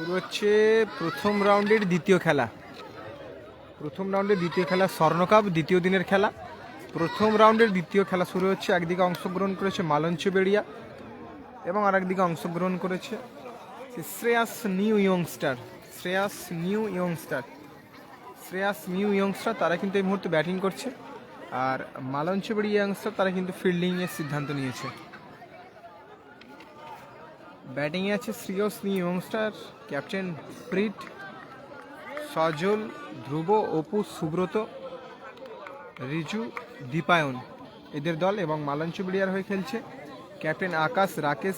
শুরু হচ্ছে প্রথম রাউন্ডের দ্বিতীয় খেলা। স্বর্ণকাপ দ্বিতীয় দিনের খেলা। প্রথম রাউন্ডের দ্বিতীয় খেলা শুরু হচ্ছে। একদিকে অংশগ্রহণ করেছে মালঞ্চ বেড়িয়া এবং আরেকদিকে অংশগ্রহণ করেছে শ্রেয়াস নিউ ইয়ংস্টার। তারা কিন্তু এই মুহূর্তে ব্যাটিং করছে। আর মালঞ্চ বেড়িয়া ইয়ংস্টার তারা কিন্তু ফিল্ডিংয়ের সিদ্ধান্ত নিয়েছে। ব্যাটিংয়ে আছে শ্রেয়স নিউ ইয়ংস্টার, ক্যাপ্টেন প্রীত, সজল, ধ্রুব, অপু, সুব্রত, রিজু, দীপায়ন এদের দল। এবং মালঞ্চ বেড়িয়ার হয়ে খেলছে ক্যাপ্টেন আকাশ, রাকেশ,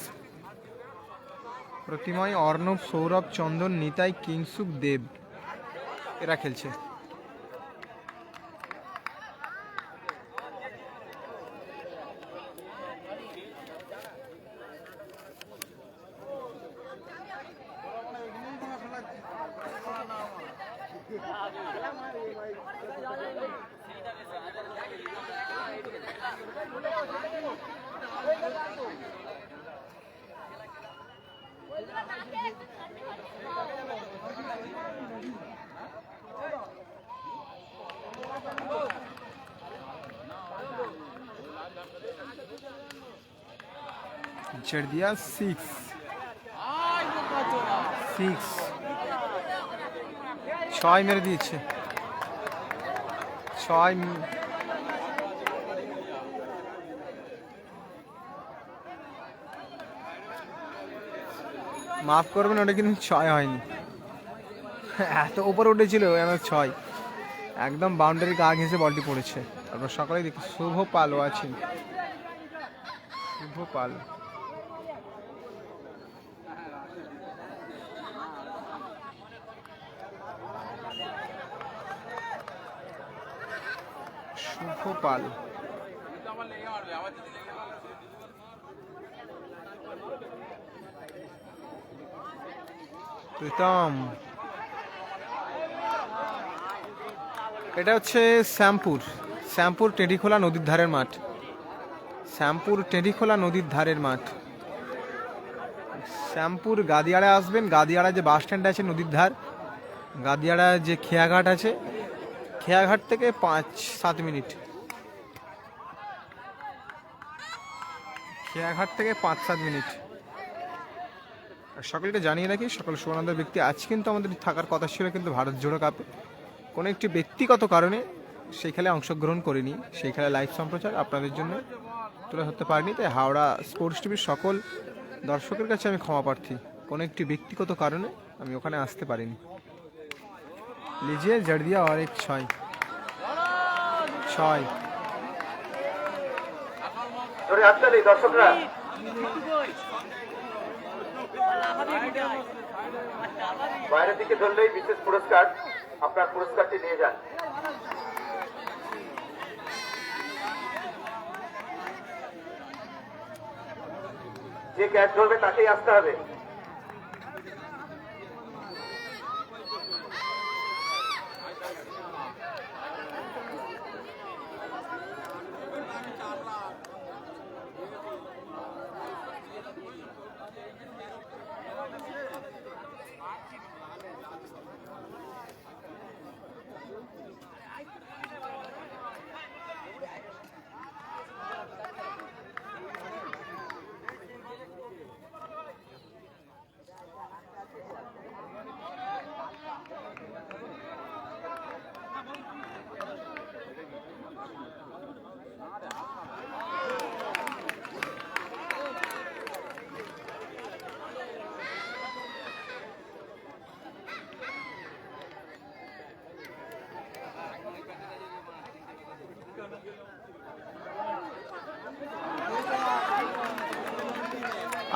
প্রতিময়, অর্ণব, সৌরভ, চন্দন, নিতাই, কিংসুক, দেব এরা খেলছে। ছেড়ে দিয়া 6 মেরে দিয়েছে। 6 মাফ করবেন, ওটা কিন্তু 6 হয়নি, এত উপরে উঠেছিল 6। একদম বাউন্ডারি গা ঘেঁষে বলটি পড়েছে। আপনার সকলেই দেখুন, শুভ পালও আছেন। শুভ পাল প্রীতম। এটা হচ্ছে শ্যামপুর টেঁডিখোলা নদীর ধারের মাঠ। শ্যামপুর গাদিয়াড়া আসবেন। গাদিয়াড়া যে বাস স্ট্যান্ড আছে নদীর ধার, গাদিয়াড়া যে খেয়াঘাট আছে, খেয়াঘাট থেকে 5-7 মিনিট। সকলকে জানিয়ে রাখি, সকল সুবর্ণান্ত ব্যক্তি আজ কিন্তু আমাদের থাকার কথা ছিল, কিন্তু ভারত জোড়ো কাপে কোনো একটি ব্যক্তিগত কারণে সেই খেলায় অংশগ্রহণ করিনি। সেই খেলায় লাইভ সম্প্রচার আপনাদের জন্য তুলে ধরতে পারিনি। তাই হাওড়া স্পোর্টস টিভির সকল দর্শকের কাছে আমি ক্ষমা প্রার্থী। কোনো একটি ব্যক্তিগত কারণে আমি ওখানে আসতে পারিনি। লিজিয়ে জড়দিয়া আর এক 6 দর্শকরা বাইরের দিকে ধরলেই বিশেষ পুরস্কার, আপনার পুরস্কারটি নিয়ে যান। যে ক্যাচ ধরবে তাকেই আসতে হবে।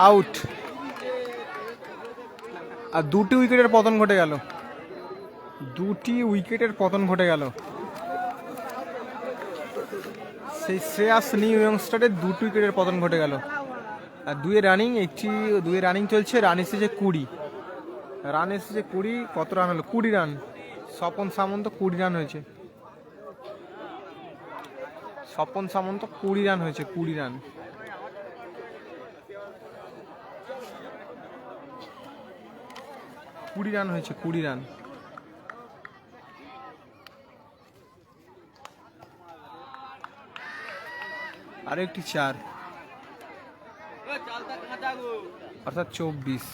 আউট। আর 2টি উইকেটের পতন ঘটে গেল। সেই শ্রেয়াস নিউ ইয়ংস্টারের 2টি উইকেটের পতন ঘটে গেল। আর 2 রানিং চলছে। রান এসেছে 20। কত রান হলো? 20 রান। স্বপন সামন্ত 20 রান হয়েছে। 20 রান। 20 রান হয়েছে, 20 রান। আরো একটি 4, অর্থাৎ 24।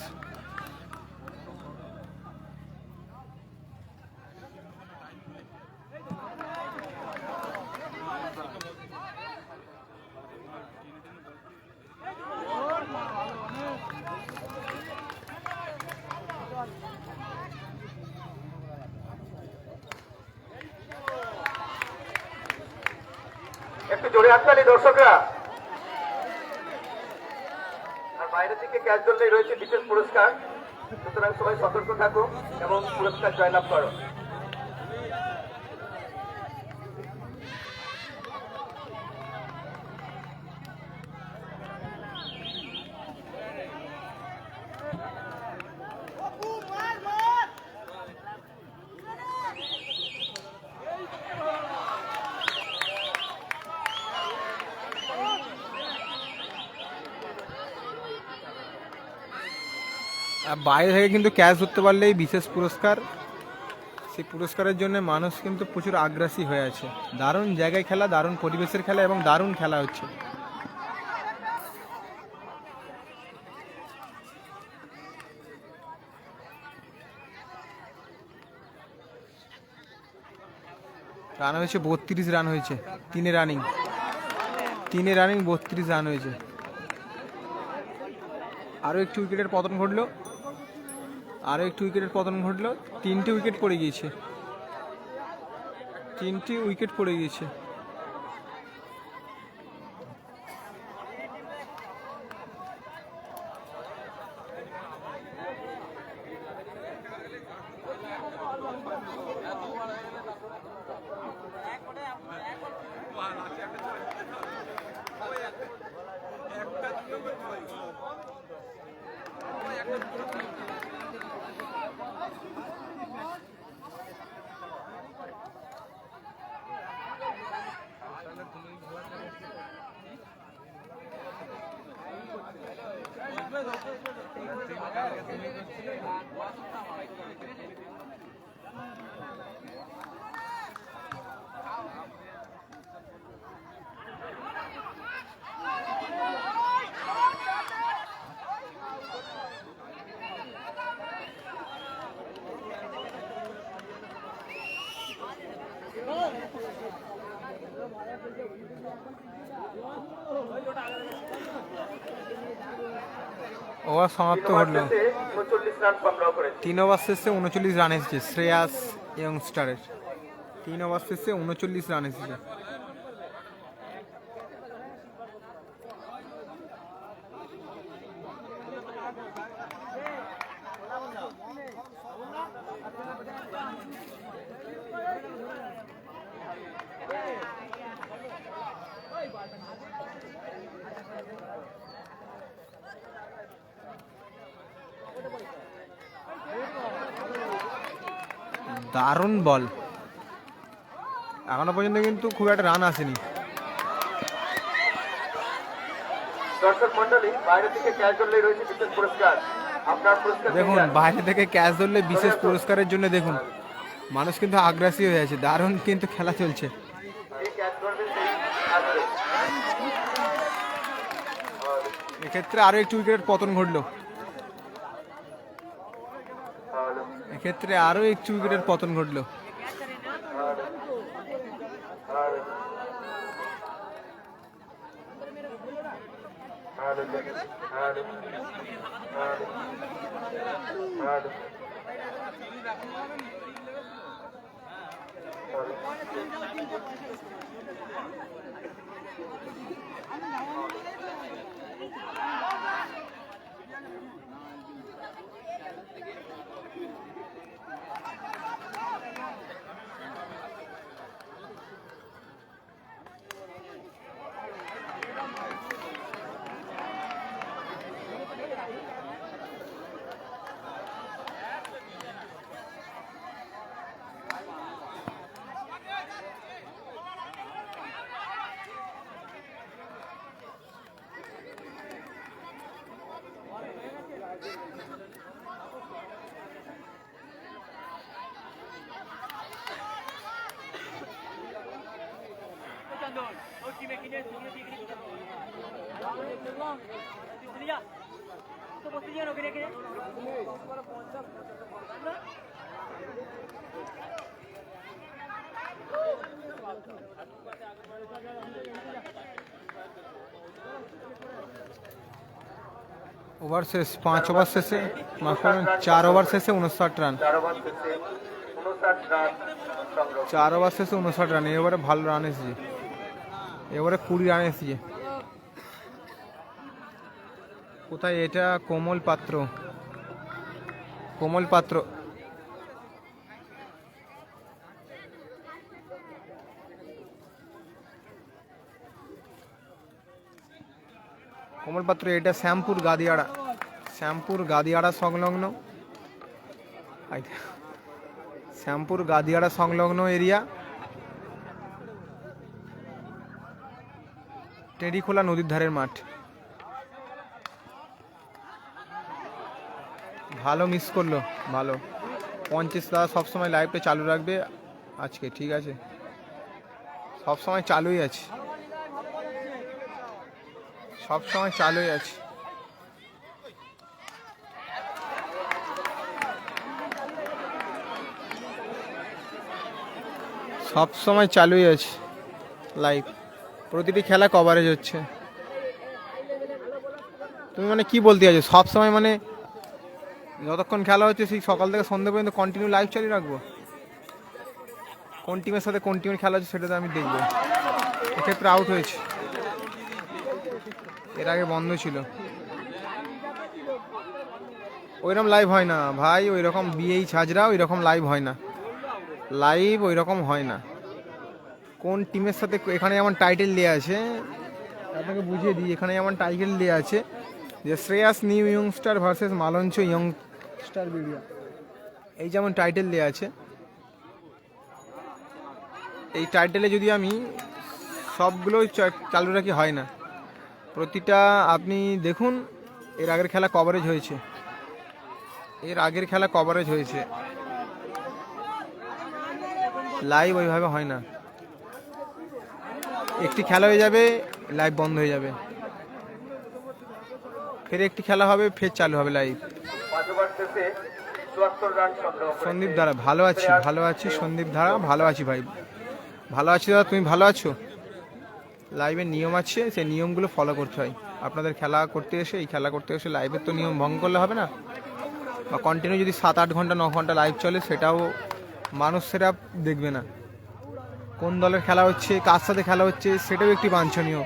একটু জোরে হাততালি দর্শকরা। আর বাইরে থেকে ক্যাচ ধরলেই রয়েছে বিশেষ পুরস্কার, সুতরাং সবাই সতর্ক থাকো এবং পুরস্কার জয়লাভ করো। বাইরে থেকে কিন্তু ক্যাচ ধরতে পারলেই বিশেষ পুরস্কার। সেই পুরস্কারের জন্য মানুষ কিন্তু প্রচুর আগ্রাসী হয়ে আছে। দারুণ জায়গায় খেলা, দারুণ পরিবেশের খেলা এবং দারুণ খেলা হচ্ছে। রান হয়েছে 32 রান হয়েছে, 3 রানিং 32 রান হয়েছে। আরও একটি উইকেটের পতন ঘটলো, 3টে উইকেট পড়ে গিয়েছে, 3টে উইকেট পড়ে গিয়েছে। ওভার সমাপ্ত ঘটল। 3 ওভার শেষে 39 রান এসেছে শ্রেয়াস ইয়ংস্টারের। 3 ওভার শেষে 39 রান এসেছে। দারুণ বল, এখনো পর্যন্ত কিন্তু খুব একটা রান আসেনি। দর্শক মন্ডলী, বাইরে থেকে ক্যাচ ধরলেই রয়েছে বিশেষ পুরস্কার। আপনার পুরস্কার দেখুন, বাইরে থেকে ক্যাচ ধরলে বিশেষ পুরস্কারের জন্য দেখুন মানুষ কিন্তু আগ্রাসী হয়ে আছে। দারুণ কিন্তু খেলা চলছে। এক্ষেত্রে আরো একটি উইকেটের পতন ঘটলো, ওভার শেষ, 5 ওভার শেষে, মাফ করবেন 4 ওভার শেষে 59 রান। 4 ওভার শেষে 59 রান সংগ্রহ। 4 ওভার শেষে 59 রান। এবারে ভালো রান এসেছে, এবারে 20 রান এসেছে। কোথায় এটা? কোমল পাত্র, কোমল পাত্র। কোমল পাত্র, এটা শ্যামপুর গাদিয়াড়া, শ্যামপুর গাদিয়াড়া সংলগ্ন, শ্যামপুর গাদিয়াড়া সংলগ্ন এরিয়া, টেরিখোলা নদীর ধারের মাঠ। ভালো মিস করলো, ভালো। 50 দাদা সবসময় লাইভটা চালু রাখবে আজকে, ঠিক আছে? সবসময় চালুই আছে, সবসময় চালুই আছে। সব সময় চালুই আছে লাইভ, প্রতিটি খেলা কভারেজ হচ্ছে। তুমি মানে কি বলতে চাইছো? সব সময় মানে যতক্ষণ খেলা হচ্ছে সেই সকাল থেকে সন্ধ্যা পর্যন্ত কন্টিনিউ লাইভ চালিয়ে রাখবো? কোন টিমের সাথে কোন টিমের খেলা হচ্ছে সেটা তো আমি দেখবো। এক্ষেত্রে আউট হয়েছে, এর আগে বন্ধ ছিল। ওইরকম লাইভ হয় না ভাই, ওই রকম বিএইচ হাজরা ওই রকম লাইভ হয় না, লাইভ ওই রকম হয় না। কোন টিমের সাথে এখানে যেমন টাইটেল দেওয়া আছে, আপনাকে বুঝিয়ে দিই। এখানে যেমন টাইটেল দেওয়া আছে যে শ্রেয়াস নিউ ইয়ংস্টার ভার্সেস মালঞ্চ ইয়ংস্টার ভিডিও, এই যেমন টাইটেল দেওয়া আছে। এই টাইটেলে যদি আমি সবগুলো চালু রাখি হয় না, প্রতিটা আপনি দেখুন। এর আগের খেলা কভারেজ হয়েছে, এর আগের খেলা কভারেজ হয়েছে, লাইভ ওইভাবে হয় না। একটি খেলা হয়ে যাবে, লাইভ বন্ধ হয়ে যাবে, ফের একটি খেলা হবে, ফের চালু হবে লাইভ। 5 ওভার শেষে 74 রান সংগ্রহ করেছে। সন্দীপ ধারা, ভালো আছি, ভালো আছি সন্দীপ ধারা, ভালো আছি ভাই, ভালো আছি দাদা। তুমি ভালো আছো? লাইভের নিয়ম আছে, সেই নিয়মগুলো ফলো করতে হয়। আপনাদের খেলা করতে এসে, এই খেলা করতে এসে লাইভের তো নিয়ম ভঙ্গ করলে হবে না। বা কন্টিনিউ যদি 7-8 ঘন্টা 9 ঘন্টা লাইভ চলে, সেটাও মানুষেরা দেখবে না। কোন দলের খেলা হচ্ছে, কার সাথে খেলা হচ্ছে, সেটাও একটি বাঞ্ছনীয়।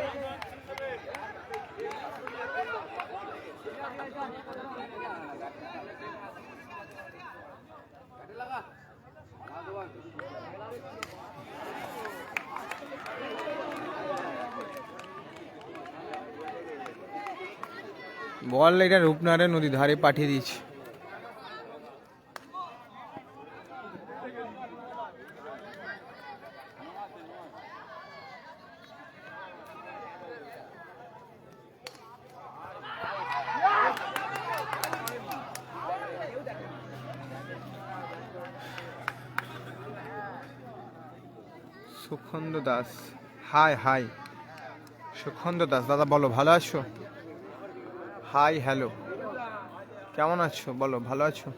বল এটা রূপনারায়ণ নদী ধারে পাঠিয়ে দিয়েছি। সুখন্দ দাস, হাই হাই সুখন্দ দাস দাদা, বলো ভালো আছো? হাই হ্যালো, কেমন আছো বলো, ভালো আছো?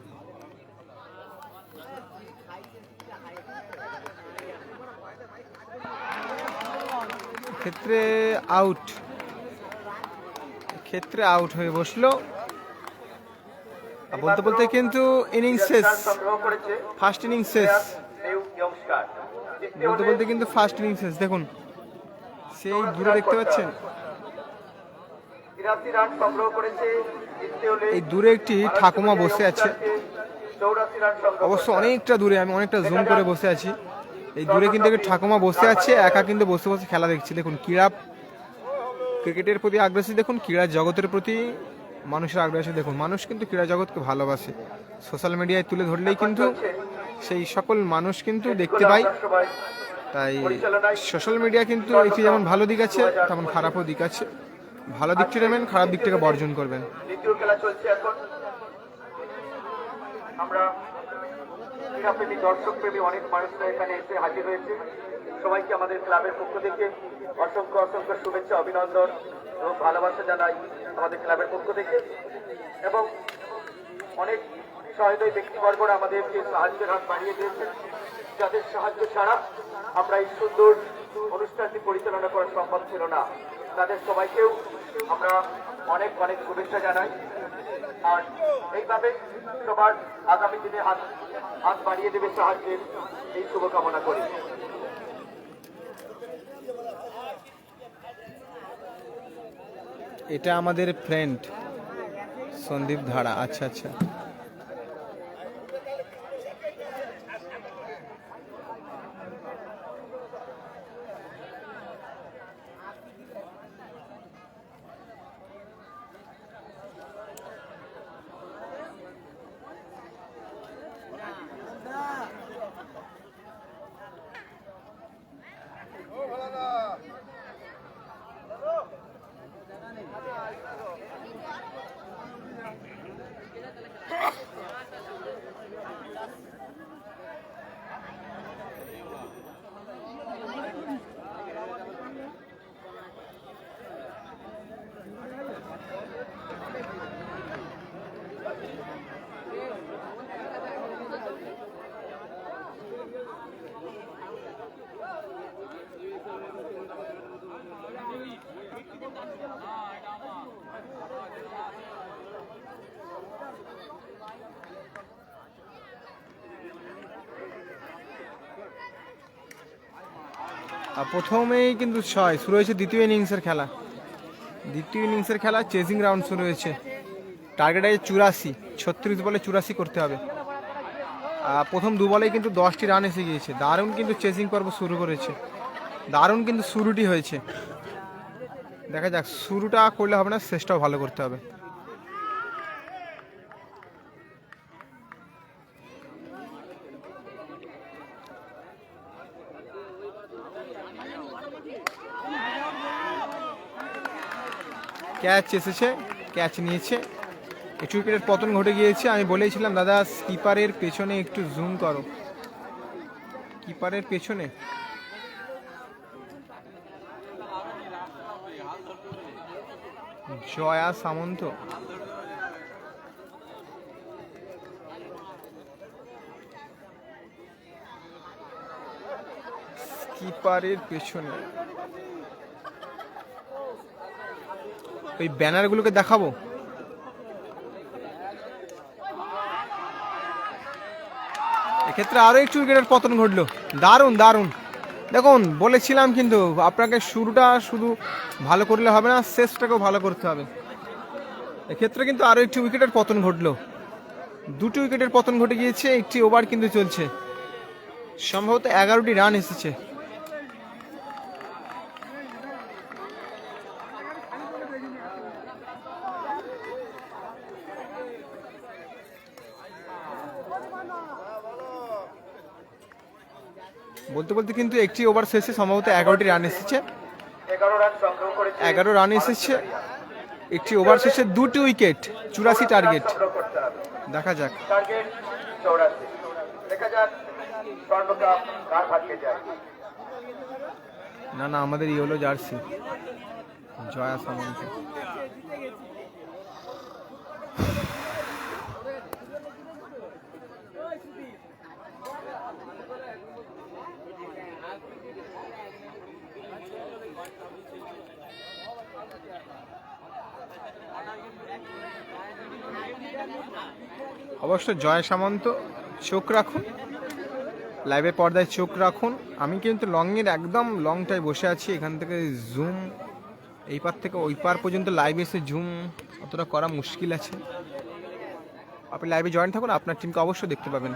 ক্ষেত্রে আউট, ক্ষেত্রে আউট হয়ে বসলো। বলতে বলতে কিন্তু ইনিংস শেষ, ফার্স্ট ইনিংস শেষ। বলতে বলতে কিন্তু ফার্স্ট ইনিংস শেষ। দেখুন সেই দূরে দেখতে পাচ্ছেন, এই দূরে একটি ঠাকুমা বসে আছে, অবশ্য অনেকটা দূরে, আমি অনেকটা জুম করে বসে আছি। এই দূরে কিন্তু একটি ঠাকুমা বসে আছে, একা কিন্তু বসে বসে খেলা দেখছি। দেখুন ক্রীড়া, ক্রিকেটের প্রতি আগ্রাসী, দেখুন ক্রীড়া জগতের প্রতি মানুষের আগ্রাসী। দেখুন মানুষ কিন্তু ক্রীড়া জগৎকে ভালোবাসে, সোশ্যাল মিডিয়ায় তুলে ধরলেই কিন্তু সেই সকল মানুষ কিন্তু দেখতে পাই। তাই সোশ্যাল মিডিয়া কিন্তু একটি যেমন ভালো দিক আছে, তেমন খারাপও দিক আছে। ভালো দিকটা নেবেন, খারাপ দিকটাকে বর্জন করবেন। দ্বিতীয় খেলা চলছে এখন। আমরা ক্রীড়াপ্রেমী, দর্শক প্রেমী অনেক মানুষরা এখানে এসে হাজির হয়েছে। সবাইকে আমাদের ক্লাবের পক্ষ থেকে অসংখ্য অসংখ্য শুভেচ্ছা, অভিনন্দন এবং ভালোবাসা জানাই আমাদের ক্লাবের পক্ষ থেকে। এবং অনেক সহৃদয় ব্যক্তিবর্গরা আমাদেরকে সাহায্যের হাত বাড়িয়ে দিয়েছেন, যাদের সাহায্য ছাড়া আমরা এই সুন্দর অনুষ্ঠানটি পরিচালনা করা সম্ভব ছিল না। তাদের সবাইকেও আমরা অনেক অনেক শুভেচ্ছা জানাই। আর এইভাবে সবার আগামী দিনে হাত বাড়িয়ে দেবে সাহায্যের, এই শুভকামনা করি। এটা আমাদের ফ্রেন্ড সন্দীপ ধারা। আচ্ছা আচ্ছা, প্রথমেই কিন্তু শুরু হয়েছে দ্বিতীয় ইনিংসের খেলা। চেজিং রাউন্ড শুরু হয়েছে। টার্গেট আছে 84, 36 বলে 84 করতে হবে। প্রথম 2 বলেই কিন্তু 10টি রান এসে গিয়েছে। দারুণ কিন্তু চেজিং পর্ব শুরু করেছে, দারুণ কিন্তু শুরুটি হয়েছে। দেখা যাক, শুরুটা করলে হবে না, শেষটাও ভালো করতে হবে। ক্যাচ এসেছে, ক্যাচ নিয়েছে। একটু উইকেটের পতন ঘটে গিয়েছে। আমি বলেছিলাম দাদা কিপারের পেছনে একটু জুম করো, কিপারের পেছনে। জয়া সামন্ত, কিপারের পেছনে। ওই ব্যানারগুলোকে দেখাবো। এক্ষেত্রে আরো একটু উইকেটের পতন ঘটলো। দারুণ দারুণ, দেখুন বলেছিলাম কিন্তু আপনাকে শুরুটা শুধু ভালো করলে হবে না, শেষটাকেও ভালো করতে হবে। এক্ষেত্রে কিন্তু আরো একটি উইকেটের পতন ঘটলো। 2টি উইকেটের পতন ঘটে গিয়েছে। একটি ওভার কিন্তু চলছে, সম্ভবত 11টি রান এসেছে। বলতে বলতে কিন্তু একটি ওভার শেষে সম্ভবত 11টি রান এসেছে। 11 রান এসেছে একটি ওভার শেষে। 2টি উইকেট, 84 টার্গেট। দেখা যাক, না না আমাদের ইয়েলো জার্সি জয়া সামন্ত। অবশ্য জয় সামন্ত, চোখ রাখুন লাইভের পর্দায়, চোখ রাখুন। আমি কিন্তু লংয়ের একদম লংটায় বসে আছি। এখান থেকে জুম এই পার থেকে ওই পার পর্যন্ত লাইভে এসে জুম অতটা করা মুশকিল আছে। আপনি লাইভে জয়েন থাকুন, আপনার টিমকে অবশ্যই দেখতে পাবেন।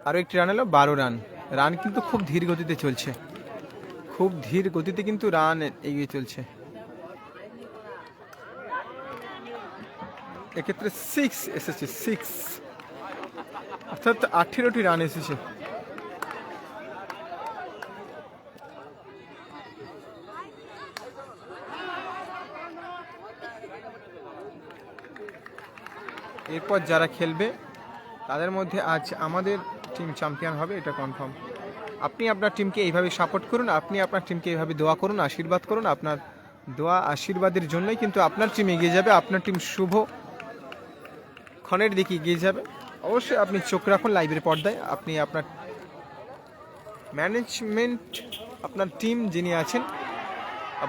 আরও একটি রান এলো, 12 রান। রান কিন্তু খুব ধীর গতিতে চলছে, খুব ধীর গতিতে কিন্তু রান এগিয়ে চলছে। এক্ষেত্রে 6 এসেছে, 6 অর্থাৎ 18টি রান এসেছে। এরপর যারা খেলবে তাদের মধ্যে আজ আমাদের টিম চ্যাম্পিয়ন হবে, এটা কনফার্ম। আপনি আপনার টিমকে এইভাবে সাপোর্ট করুন, আপনি আপনার টিমকে এইভাবে দোয়া করুন, আশীর্বাদ করুন। আপনার দোয়া আশীর্বাদের জন্যই কিন্তু আপনার টিম এগিয়ে যাবে, আপনার টিম শুভ ক্ষণের দিকে এগিয়ে যাবে। অবশ্যই আপনি চোখ রাখুন লাইভের পর্দায়। আপনি আপনার ম্যানেজমেন্ট, আপনার টিম যিনি আছেন,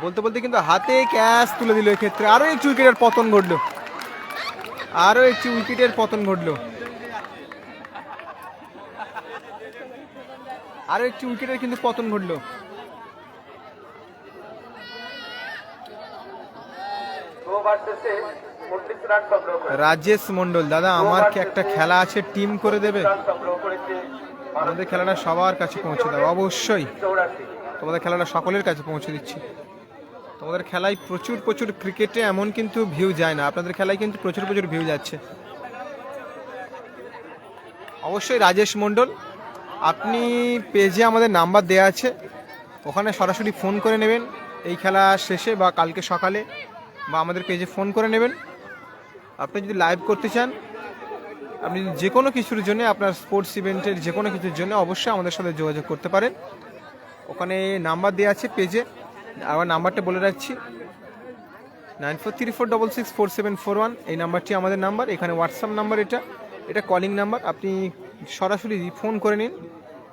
বলতে বলতে কিন্তু হাতে ক্যাচ তুলে দিল। এক্ষেত্রে আরও একটি উইকেটের পতন ঘটলো, আরও একটি উইকেটের পতন ঘটলো, আরও একটি উইকেটের কিন্তু পতন ঘটলো। রাজেশ মন্ডল, দাদা আমার একটা খেলা আছে, টিম করে দেবে? আমাদের খেলাটা সবার কাছে পৌঁছে দাও, অবশ্যই তোমাদের খেলাটা সকলের কাছে পৌঁছে দিচ্ছি। তোমাদের খেলায় প্রচুর প্রচুর, ক্রিকেটে এমন কিন্তু ভিউ যায় না, আপনাদের খেলায় কিন্তু প্রচুর প্রচুর ভিউ যাচ্ছে। অবশ্যই রাজেশ মন্ডল, আপনি পেজে আমাদের নাম্বার দেওয়া আছে, ওখানে সরাসরি ফোন করে নেবেন এই খেলা শেষে বা কালকে সকালে, বা আমাদের পেজে ফোন করে নেবেন। আপনি যদি লাইভ করতে চান, আপনি যে কোনো কিছুর জন্য, আপনার স্পোর্টস ইভেন্টের যে কোনো কিছুর জন্য অবশ্যই আমাদের সাথে যোগাযোগ করতে পারেন। ওখানে নাম্বার দেওয়া আছে পেজে, আবার নাম্বারটা বলে রাখছি, 9434664741। এই নাম্বারটি আমাদের নাম্বার, এখানে হোয়াটসঅ্যাপ নাম্বার, এটা কলিং নাম্বার। আপনি সরাসরি ফোন করে নিন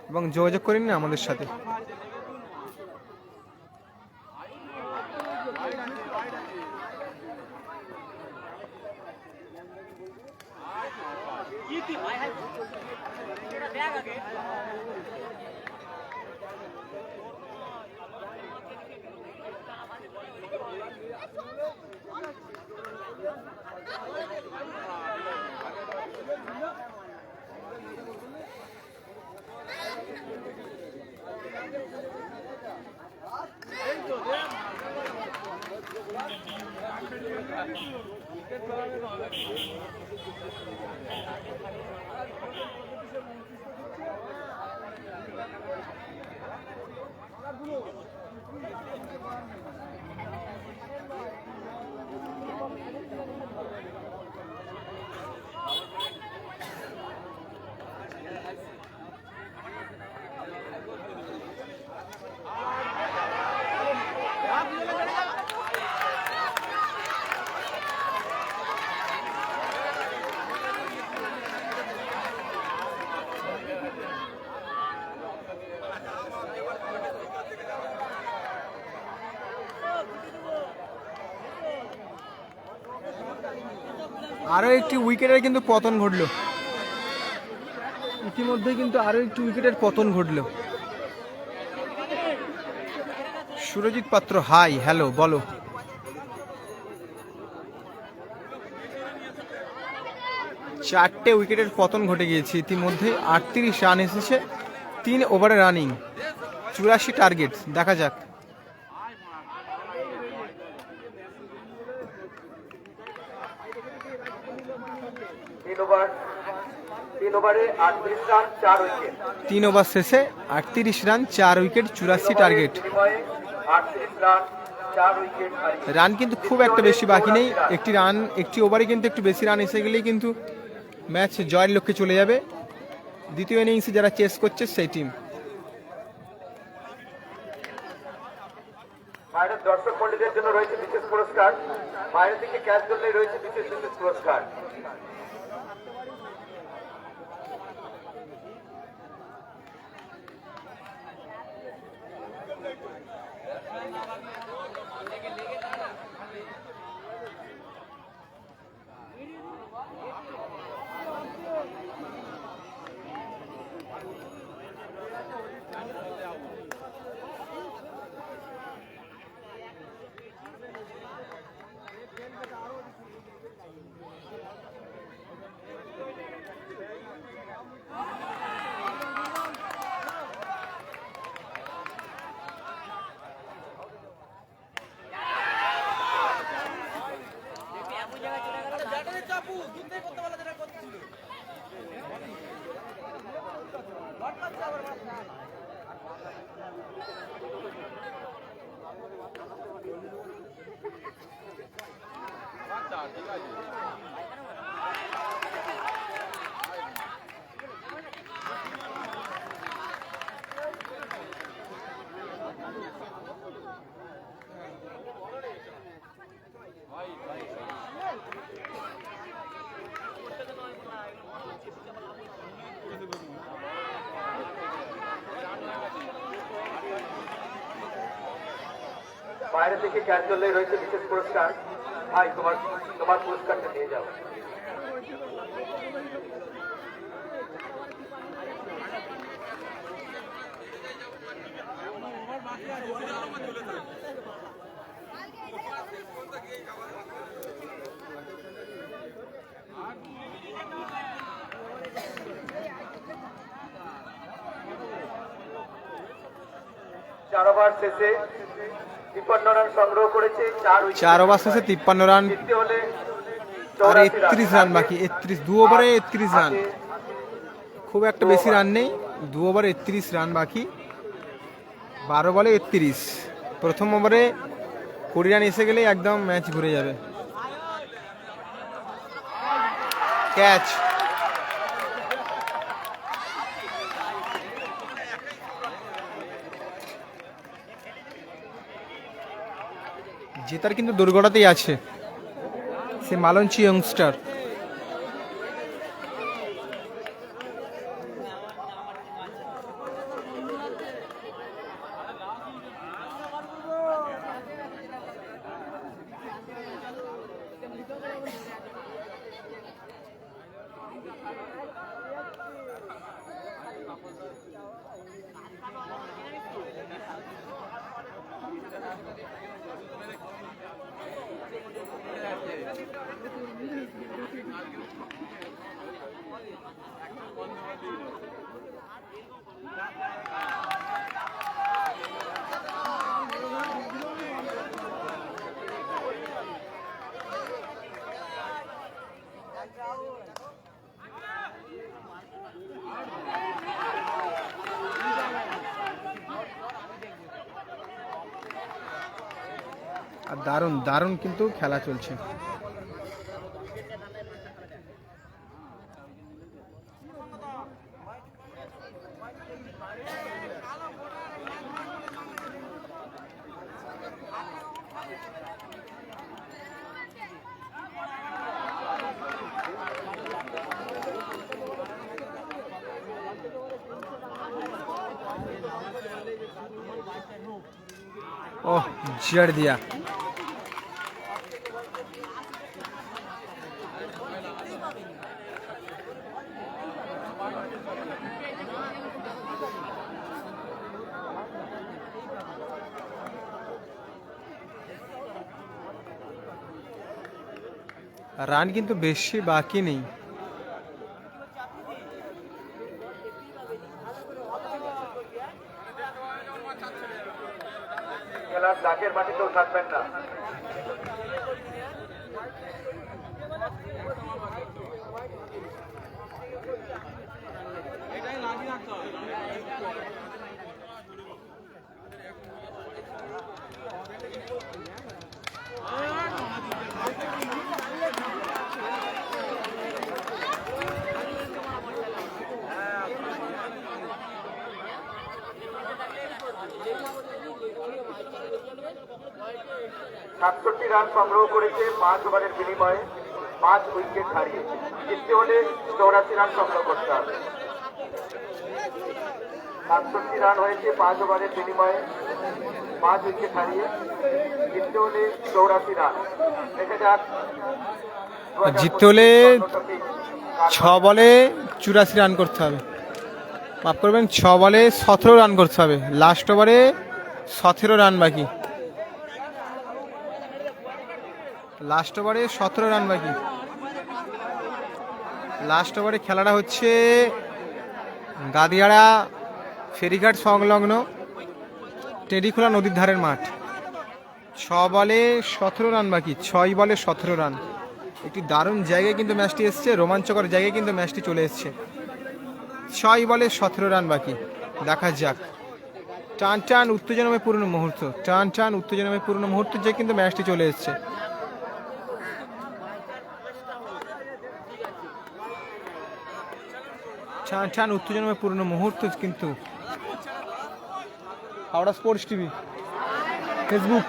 এবং যোগাযোগ করে নিন আমাদের সাথে। আরও একটি উইকেটের কিন্তু পতন ঘটলো, ইতিমধ্যে কিন্তু আরও একটি উইকেটের পতন ঘটলো। সুরজিৎ পাত্র, হাই, হ্যালো, বলো। চারটে উইকেটের পতন ঘটে গিয়েছে ইতিমধ্যে। 38 রান এসেছে, 3 ওভারে রানিং, 84 টার্গেট। দেখা যাক। তিন ওভার শেষে 38 রান, 4 উইকেট, 84 টার্গেট। রান কিন্তু খুব একটা বেশি বাকি নেই, একটি ওভারে কিন্তু একটু বেশি রান এসে গেলেই কিন্তু ম্যাচ জয়ের লক্ষ্যে চলে যাবে। দ্বিতীয় ইনিংসে যারা চেস করছে সেই টিম। বাইরের দর্শক মন্ডলীদের জন্য রয়েছে বিশেষ পুরস্কার, বাইরের দিকে ক্যাচ করলেই রয়েছে বিশেষ বিশেষ পুরস্কার। বাইরে থেকে ক্যাচ চললেই রয়েছে বিশেষ পুরস্কার। ভাই তোমার তোমার পুরস্কারটা নিয়ে যাও। চার ওভার শেষে 53 রান সংগ্রহ করেছে, 4 ওভার শেষে 53 রান জিততে হলে আর 31 রান বাকি। 2 ওভারে 31 রান, খুব একটা বেশি রান নেই। 2 ওভারে 31 রান বাকি, 12 বলে 31। প্রথম ওভারে 20 রান এসে গেলে একদম ম্যাচ ঘুরে যাবে। ক্যাচ, জেতার কিন্তু দুর্গটাতেই আছে সে মালঞ্চি ইয়ংস্টার। আর দারুণ দারুণ কিন্তু খেলা চলছে। ओह जड़ दिया। রান কিন্তু বেশি বাকি নেই। খেলার ডাকের মাটিতেও থাকবেন না। সাতষট্টি রান সংগ্রহ করেছে 5 ওভারের বিনিময়ে, 5 উইকেট হারিয়ে। জিততে হলে 84 রান সংগ্রহ করতে হবে। 67 রান হয়েছে 5 ওভারের বিনিময়ে, 5 উইকেট হারিয়ে। জিততে হলে 84 রান। দেখা যাক জিততে হলে 6 বলে 84 রান করতে হবে। মাফ করবেন, 6 বলে 17 রান করতে হবে। লাস্ট ওভারে 17 রান বাকি। লাস্ট ওভারে 17 রান বাকি। লাস্ট ওভারে খেলাটা হচ্ছে গাদিয়াড়া ফেরিঘাট সংলগ্ন টেডিখোলা নদীর ধারের মাঠ। 6 বলে 17 রান বাকি। 6 বলে 17 রান। একটি দারুণ জায়গায় কিন্তু ম্যাচটি এসছে, রোমাঞ্চকর জায়গায় কিন্তু ম্যাচটি চলে এসছে। 6 বলে 17 রান বাকি। দেখা যাক, টান টান উত্তেজনাময় পূর্ণ মুহূর্ত, টান টান উত্তেজনাময় পূর্ণ মুহূর্ত যে কিন্তু ম্যাচটি চলে এসছে। টান টান উত্তেজনাময় পূর্ণ মুহূর্ত কিন্তু Howrah sports TV Facebook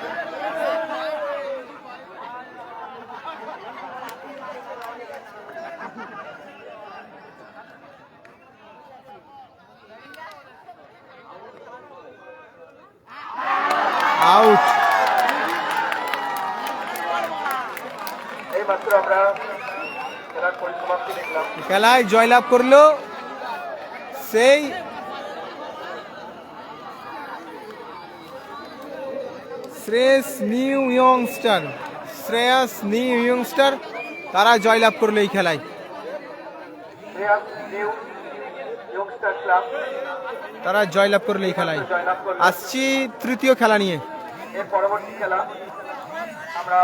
out. এই মাত্র আমরা খেলার পরিসমাপ্তি দেখলাম। খেলায় জয়লাভ করলো সেই শ্রেয়স নিউ ইয়ংস্টার তারা জয়লাভ করলো এই খেলায়। শ্রেয়াস নিউ ইয়ংস্টার ক্লাব তারা জয়লাভ করলো এই খেলায়। জয়লাভ করলো। আসছি তৃতীয় খেলা নিয়ে। এর পরবর্তী খেলা আমরা